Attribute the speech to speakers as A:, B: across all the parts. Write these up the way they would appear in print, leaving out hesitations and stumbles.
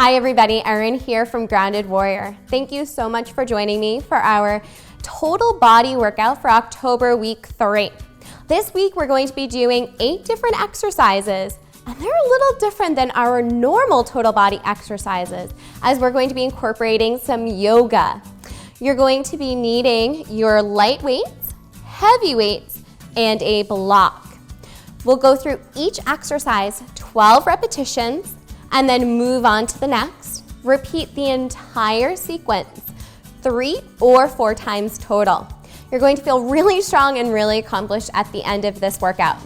A: Hi everybody, Erin here from Grounded Warrior. Thank you so much for joining me for our total body workout for October week 3. This week we're going to be doing 8 different exercises, and they're a little different than our normal total body exercises, as we're going to be incorporating some yoga. You're going to be needing your light weights, heavy weights, and a block. We'll go through each exercise 12 repetitions and then move on to the next. Repeat the entire sequence 3 or 4 times total. You're going to feel really strong and really accomplished at the end of this workout.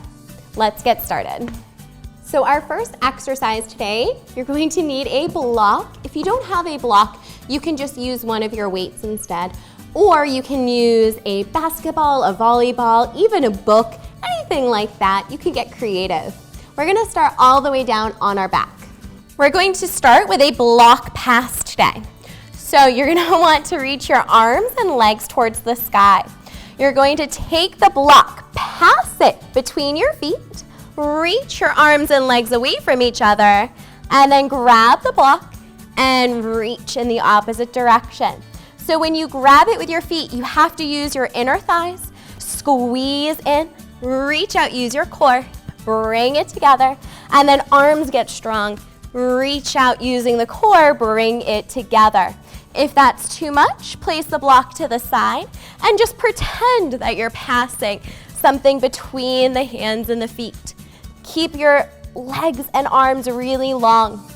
A: Let's get started. So our first exercise today, you're going to need a block. If you don't have a block, you can just use one of your weights instead, or you can use a basketball, a volleyball, even a book, anything like that. You can get creative. We're gonna start all the way down on our back. We're going to start with a block pass today. So you're gonna want to reach your arms and legs towards the sky. You're going to take the block, pass it between your feet, reach your arms and legs away from each other, and then grab the block and reach in the opposite direction. So when you grab it with your feet, you have to use your inner thighs, squeeze in, reach out, use your core, bring it together, and then arms get strong. Reach out using the core, bring it together. If that's too much, place the block to the side and just pretend that you're passing something between the hands and the feet. Keep your legs and arms really long.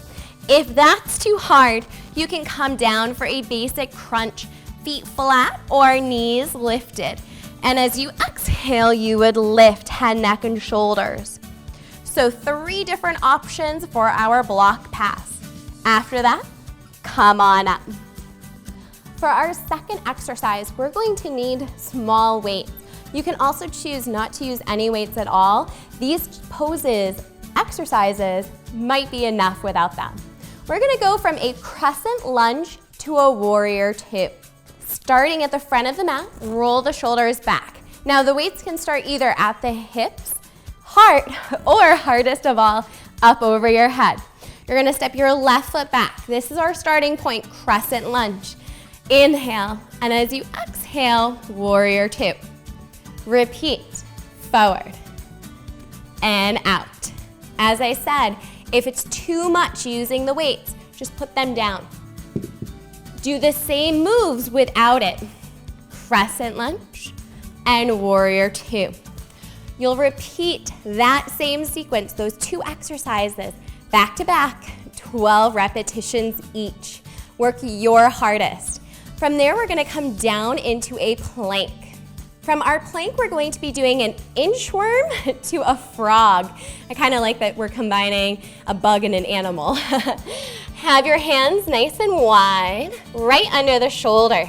A: If that's too hard, you can come down for a basic crunch, feet flat or knees lifted. And as you exhale, you would lift head, neck, and shoulders. So 3 different options for our block pass. After that, come on up. For our second exercise, we're going to need small weights. You can also choose not to use any weights at all. These poses, exercises, might be enough without them. We're gonna go from a crescent lunge to a warrior 2. Starting at the front of the mat, roll the shoulders back. Now the weights can start either at the hips, heart, or hardest of all, up over your head. You're gonna step your left foot back. This is our starting point, crescent lunge. Inhale, and as you exhale, warrior 2. Repeat, forward and out. As I said, if it's too much using the weights, just put them down. Do the same moves without it. Crescent lunge and warrior 2. You'll repeat that same sequence, those 2 exercises, back to back, 12 repetitions each. Work your hardest. From there, we're gonna come down into a plank. From our plank, we're going to be doing an inchworm to a frog. I kind of like that we're combining a bug and an animal. Have your hands nice and wide, right under the shoulders.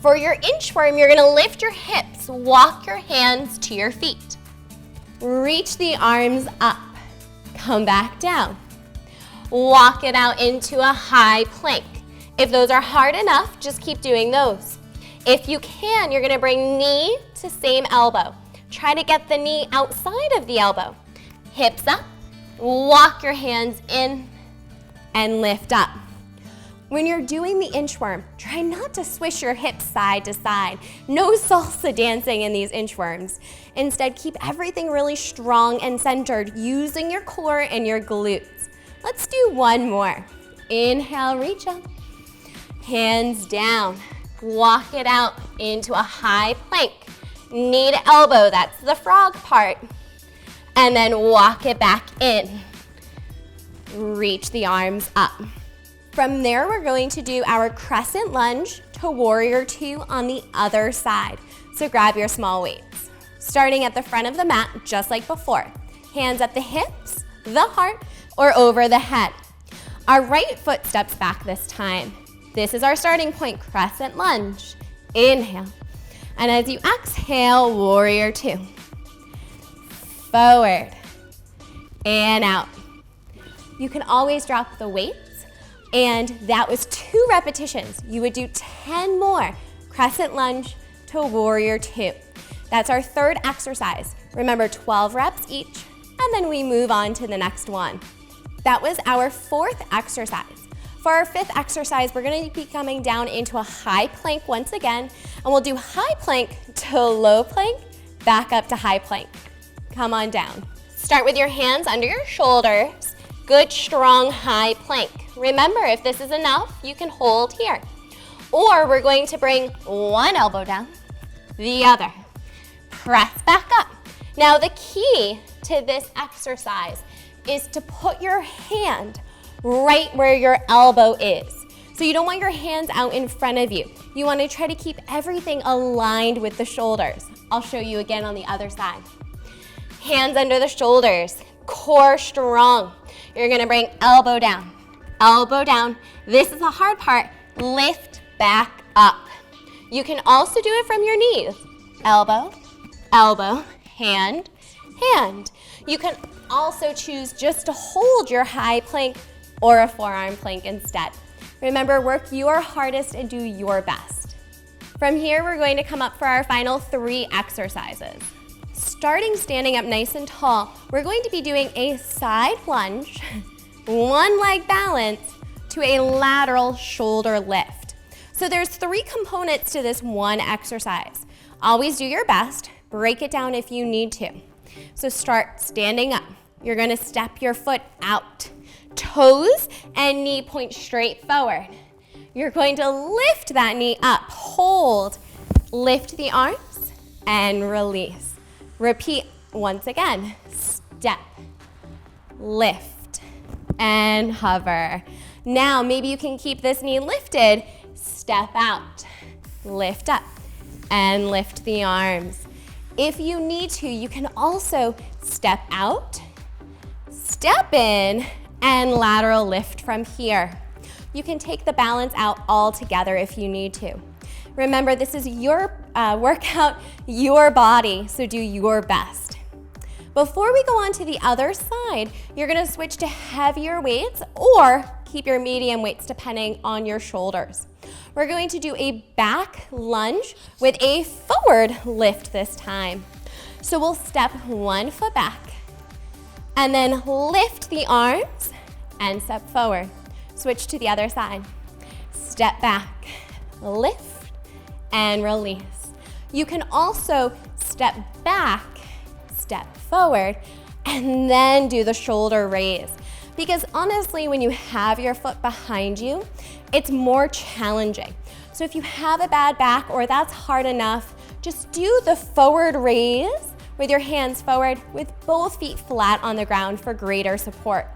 A: For your inchworm, you're gonna lift your hips, walk your hands to your feet. Reach the arms up, come back down. Walk it out into a high plank. If those are hard enough, just keep doing those. If you can, you're gonna bring knee to same elbow. Try to get the knee outside of the elbow. Hips up, walk your hands in and lift up. When you're doing the inchworm, try not to swish your hips side to side. No salsa dancing in these inchworms. Instead, keep everything really strong and centered using your core and your glutes. Let's do one more. Inhale, reach up. Hands down. Walk it out into a high plank. Knee to elbow, that's the frog part. And then walk it back in. Reach the arms up. From there, we're going to do our crescent lunge to warrior 2 on the other side. So grab your small weights. Starting at the front of the mat, just like before. Hands at the hips, the heart, or over the head. Our right foot steps back this time. This is our starting point, crescent lunge. Inhale. And as you exhale, warrior 2. Forward and out. You can always drop the weights, and that was 2 repetitions. You would do 10 more crescent lunge to warrior 2. That's our third exercise. Remember, 12 reps each, and then we move on to the next one. That was our 4th exercise. For our 5th exercise, we're gonna be coming down into a high plank once again, and we'll do high plank to low plank, back up to high plank. Come on down. Start with your hands under your shoulders. Good, strong, high plank. Remember, if this is enough, you can hold here. Or we're going to bring one elbow down, the other. Press back up. Now, the key to this exercise is to put your hand right where your elbow is. So you don't want your hands out in front of you. You want to try to keep everything aligned with the shoulders. I'll show you again on the other side. Hands under the shoulders, core strong. You're gonna bring elbow down, elbow down. This is the hard part. Lift back up. You can also do it from your knees. Elbow, elbow, hand, hand. You can also choose just to hold your high plank or a forearm plank instead. Remember, work your hardest and do your best. From here, we're going to come up for our final 3 exercises. Starting standing up nice and tall, we're going to be doing a side lunge, one leg balance, to a lateral shoulder lift. So there's 3 components to this one exercise. Always do your best, break it down if you need to. So start standing up. You're gonna step your foot out. Toes and knee point straight forward. You're going to lift that knee up, hold, lift the arms, and release. Repeat once again. Step, lift, and hover. Now, maybe you can keep this knee lifted. Step out, lift up, and lift the arms. If you need to, you can also step out, step in, and lateral lift from here. You can take the balance out altogether if you need to. Remember, this is your workout, your body, so do your best. Before we go on to the other side, you're gonna switch to heavier weights or keep your medium weights depending on your shoulders. We're going to do a back lunge with a forward lift this time. So we'll step one foot back and then lift the arms and step forward. Switch to the other side. Step back, lift, and release. You can also step back, step forward, and then do the shoulder raise. Because honestly, when you have your foot behind you, it's more challenging. So if you have a bad back or that's hard enough, just do the forward raise with your hands forward with both feet flat on the ground for greater support.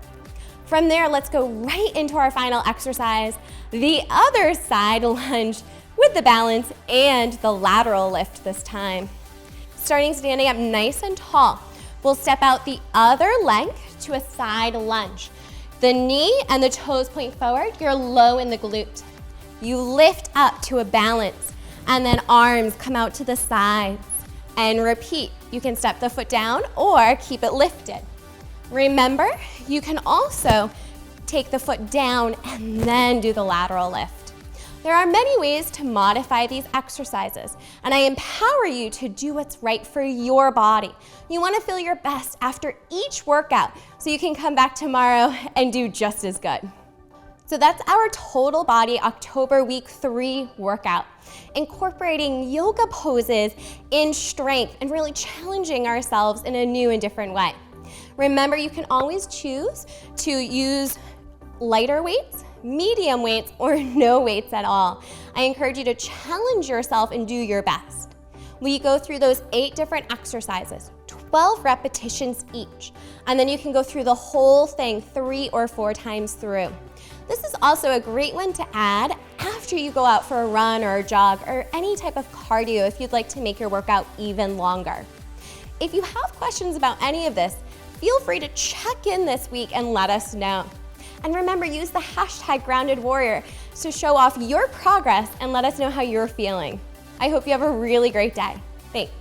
A: From there, let's go right into our final exercise, the other side lunge with the balance and the lateral lift this time. Starting standing up nice and tall, we'll step out the other leg to a side lunge. The knee and the toes point forward, you're low in the glute. You lift up to a balance and then arms come out to the sides and repeat. You can step the foot down or keep it lifted. Remember, you can also take the foot down and then do the lateral lift. There are many ways to modify these exercises, and I empower you to do what's right for your body. You want to feel your best after each workout so you can come back tomorrow and do just as good. So that's our total body October week 3 workout, incorporating yoga poses in strength and really challenging ourselves in a new and different way. Remember, you can always choose to use lighter weights, medium weights, or no weights at all. I encourage you to challenge yourself and do your best. We go through those 8 different exercises, 12 repetitions each, and then you can go through the whole thing 3 or 4 times through. This is also a great one to add after you go out for a run or a jog or any type of cardio if you'd like to make your workout even longer. If you have questions about any of this, feel free to check in this week and let us know. And remember, use the hashtag #GroundedWarrior to show off your progress and let us know how you're feeling. I hope you have a really great day. Thanks.